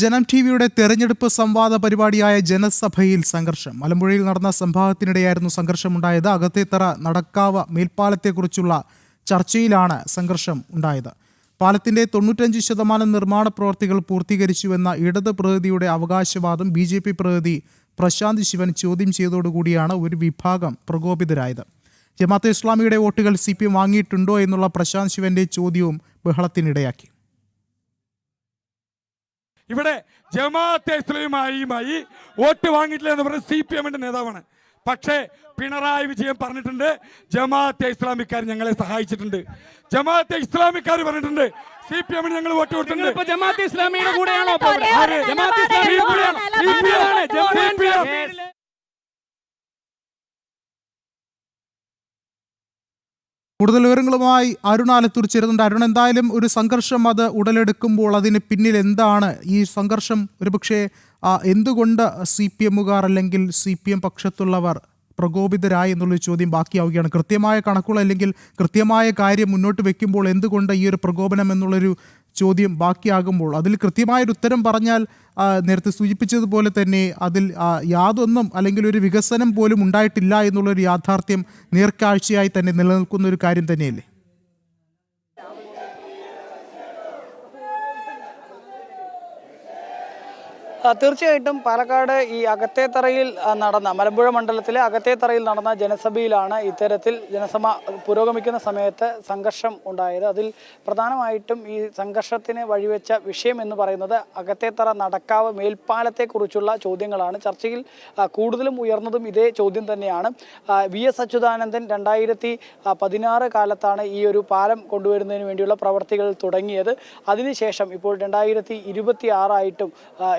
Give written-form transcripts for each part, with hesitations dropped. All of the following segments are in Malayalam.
ജനം ടിവിയുടെ തെരഞ്ഞെടുപ്പ് സംവാദ പരിപാടിയായ ജനസഭയിൽ സംഘർഷം. മലമ്പുഴയിൽ നടന്ന സംഭവത്തിനിടെയായിരുന്നു സംഘർഷമുണ്ടായത്. അകത്തേത്തറ നടക്കാവ് മേൽപ്പാലത്തെക്കുറിച്ചുള്ള ചർച്ചയിലാണ് സംഘർഷം ഉണ്ടായത്. പാലത്തിന്റെ 95% നിർമ്മാണ പ്രവർത്തികൾ പൂർത്തീകരിച്ചുവെന്ന ഇടത് പ്രതിനിധിയുടെ അവകാശവാദം BJP പ്രതിനിധി പ്രശാന്ത് ശിവൻ ചോദ്യം ചെയ്തതോടുകൂടിയാണ് ഒരു വിഭാഗം പ്രകോപിതരായത്. ജമാഅത്തെ ഇസ്ലാമിയുടെ വോട്ടുകൾ CPM വാങ്ങിയിട്ടുണ്ടോ എന്നുള്ള പ്രശാന്ത് ശിവന്റെ ചോദ്യവും ബഹളത്തിനിടയാക്കി. ഇവിടെ ജമാഅത്തെ ഇസ്ലാമിയുമായി വോട്ട് വാങ്ങിയിട്ടില്ല എന്ന് പറഞ്ഞ CPM-ന്റെ നേതാവാണ്. പക്ഷേ പിണറായി വിജയൻ പറഞ്ഞിട്ടുണ്ട്, ജമാഅത്തെ ഇസ്ലാമിക്കാർ ഞങ്ങളെ സഹായിച്ചിട്ടുണ്ട്. ജമാഅത്തെ ഇസ്ലാമിക്കാർ പറഞ്ഞിട്ടുണ്ട് CPM-ന് ഞങ്ങൾ വോട്ട് കൊടുത്തിട്ടുണ്ട്. ജമാഅത്തെ ഇസ്ലാമിയുടെ കൂടെയാണോ? കൂടുതൽ വിവരങ്ങളുമായി അരുൺ ആലത്തൂർ ചേരുന്നുണ്ട്. അരുൺ, എന്തായാലും ഒരു സംഘർഷം അത് ഉടലെടുക്കുമ്പോൾ അതിന് പിന്നിൽ എന്താണ്? ഈ സംഘർഷം ഒരുപക്ഷെ എന്തുകൊണ്ട് CPM-കാർ അല്ലെങ്കിൽ CPM പക്ഷത്തുള്ളവർ പ്രകോപിതരായി എന്നുള്ളൊരു ചോദ്യം ബാക്കിയാവുകയാണ്. കൃത്യമായ കണക്കുകൾ അല്ലെങ്കിൽ കൃത്യമായ കാര്യം മുന്നോട്ട് വെക്കുമ്പോൾ എന്തുകൊണ്ട് ഈ ഒരു പ്രകോപനം എന്നുള്ളൊരു ചോദ്യം ബാക്കിയാകുമ്പോൾ അതിൽ കൃത്യമായൊരു ഉത്തരം പറഞ്ഞാൽ നേരത്തെ സൂചിപ്പിച്ചതുപോലെ തന്നെ അതിൽ യാതൊന്നും അല്ലെങ്കിൽ ഒരു വികസനം പോലും ഉണ്ടായിട്ടില്ല എന്നുള്ളൊരു യാഥാർത്ഥ്യം നേർക്കാഴ്ചയായി തന്നെ നിലനിൽക്കുന്ന ഒരു കാര്യം തന്നെയല്ലേ? തീർച്ചയായിട്ടും പാലക്കാട് ഈ അകത്തേത്തറയിൽ നടന്ന മലമ്പുഴ മണ്ഡലത്തിലെ അകത്തേത്തറയിൽ നടന്ന ജനസഭയിലാണ് ഇത്തരത്തിൽ ജനസഭ പുരോഗമിക്കുന്ന സമയത്ത് സംഘർഷം ഉണ്ടായത്. അതിൽ പ്രധാനമായിട്ടും ഈ സംഘർഷത്തിന് വഴിവെച്ച വിഷയം എന്ന് പറയുന്നത് അകത്തേത്തറ നടക്കാവ് മേൽപ്പാലത്തെക്കുറിച്ചുള്ള ചോദ്യങ്ങളാണ്. ചർച്ചയിൽ കൂടുതലും ഉയർന്നതും ഇതേ ചോദ്യം തന്നെയാണ്. VS അച്യുതാനന്ദൻ 2016 കാലത്താണ് ഈ ഒരു പാലം കൊണ്ടുവരുന്നതിന് വേണ്ടിയുള്ള പ്രവർത്തികൾ തുടങ്ങിയത്. അതിനുശേഷം ഇപ്പോൾ 2026 ആയിട്ടും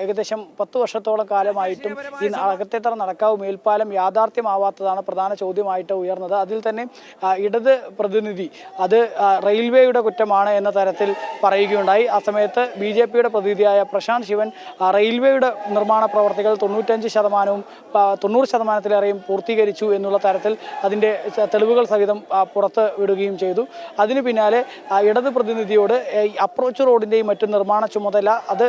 ഏകദേശം 10 വർഷത്തോളം കാലമായിട്ടും ഈ അകത്തേത്തറ നടക്കാവ് മേൽപ്പാലം യാഥാർത്ഥ്യമാവാത്തതാണ് പ്രധാന ചോദ്യമായിട്ട് ഉയർന്നത്. അതിൽ തന്നെ ഇടത് പ്രതിനിധി അത് റെയിൽവേയുടെ കുറ്റമാണ് എന്ന തരത്തിൽ പറയുകയുണ്ടായി. ആ സമയത്ത് BJP-യുടെ പ്രതിനിധിയായ പ്രശാന്ത് ശിവൻ റെയിൽവേയുടെ നിർമ്മാണ പ്രവർത്തികൾ 95%-വും 90%-ത്തിലേറെയും പൂർത്തീകരിച്ചു എന്നുള്ള തരത്തിൽ അതിൻ്റെ തെളിവുകൾ സഹിതം പുറത്ത് വിടുകയും ചെയ്തു. അതിന് പിന്നാലെ ഇടത് പ്രതിനിധിയോട് അപ്രോച്ച് റോഡിൻ്റെയും മറ്റു നിർമ്മാണ ചുമതല അത്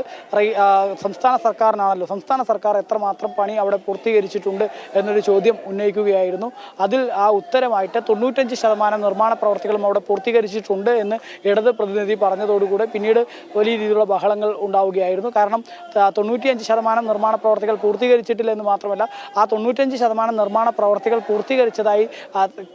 സംസ്ഥാന സർക്കാരിനാണല്ലോ, സംസ്ഥാന സർക്കാർ എത്രമാത്രം പണി അവിടെ പൂർത്തീകരിച്ചിട്ടുണ്ട് എന്നൊരു ചോദ്യം ഉന്നയിക്കുകയായിരുന്നു. അതിൽ ആ ഉത്തരമായിട്ട് 95% നിർമ്മാണ പ്രവർത്തികളും അവിടെ പൂർത്തീകരിച്ചിട്ടുണ്ട് എന്ന് ഇടത് പ്രതിനിധി പറഞ്ഞതോടുകൂടെ പിന്നീട് വലിയ രീതിയിലുള്ള ബഹളങ്ങൾ ഉണ്ടാവുകയായിരുന്നു. കാരണം 95% നിർമ്മാണ പ്രവർത്തികൾ പൂർത്തീകരിച്ചിട്ടില്ല എന്ന് മാത്രമല്ല, ആ 95% നിർമ്മാണ പ്രവർത്തികൾ പൂർത്തീകരിച്ചതായി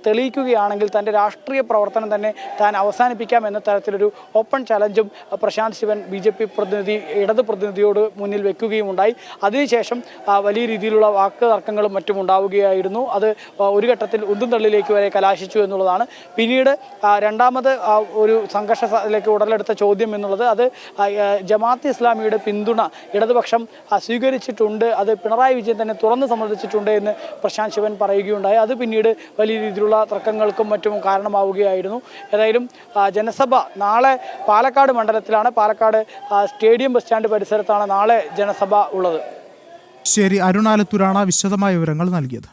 തെളിയിക്കുകയാണെങ്കിൽ തൻ്റെ രാഷ്ട്രീയ പ്രവർത്തനം തന്നെ താൻ അവസാനിപ്പിക്കാം എന്ന തരത്തിലൊരു ഓപ്പൺ ചലഞ്ചും പ്രശാന്ത് ശിവൻ BJP പ്രതിനിധി ഇടത് പ്രതിനിധിയോട് മുന്നിൽ വെക്കുകയും ഉണ്ടായി. അതിനുശേഷം വലിയ രീതിയിലുള്ള വാക്ക് തർക്കങ്ങളും മറ്റും ഉണ്ടാവുകയായിരുന്നു. അത് ഒരു ഘട്ടത്തിൽ ഉന്തും തള്ളിലേക്ക് വരെ കലാശിച്ചു എന്നുള്ളതാണ്. പിന്നീട് രണ്ടാമത് ഒരു സംഘർഷത്തിലേക്ക് ഉടലെടുത്ത ചോദ്യം എന്നുള്ളത് അത് ജമാഅത്തെ ഇസ്ലാമിയുടെ പിന്തുണ ഇടതുപക്ഷം സ്വീകരിച്ചിട്ടുണ്ട്, അത് പിണറായി വിജയൻ തന്നെ തുറന്ന് സമ്മതിച്ചിട്ടുണ്ട് എന്ന് പ്രശാന്ത് ശിവൻ പറയുകയുണ്ടായി. അത് പിന്നീട് വലിയ രീതിയിലുള്ള തർക്കങ്ങൾക്കും മറ്റും കാരണമാവുകയായിരുന്നു. ഏതായാലും ജനസഭ നാളെ പാലക്കാട് മണ്ഡലത്തിലാണ്, പാലക്കാട് സ്റ്റേഡിയം ബസ് സ്റ്റാൻഡ് പരിസരത്താണ് നാളെ ജനസഭ ഉള്ളത്. ശരി, അരുൺ ആലത്തൂരാണ് വിശദമായ വിവരങ്ങൾ നൽകിയത്.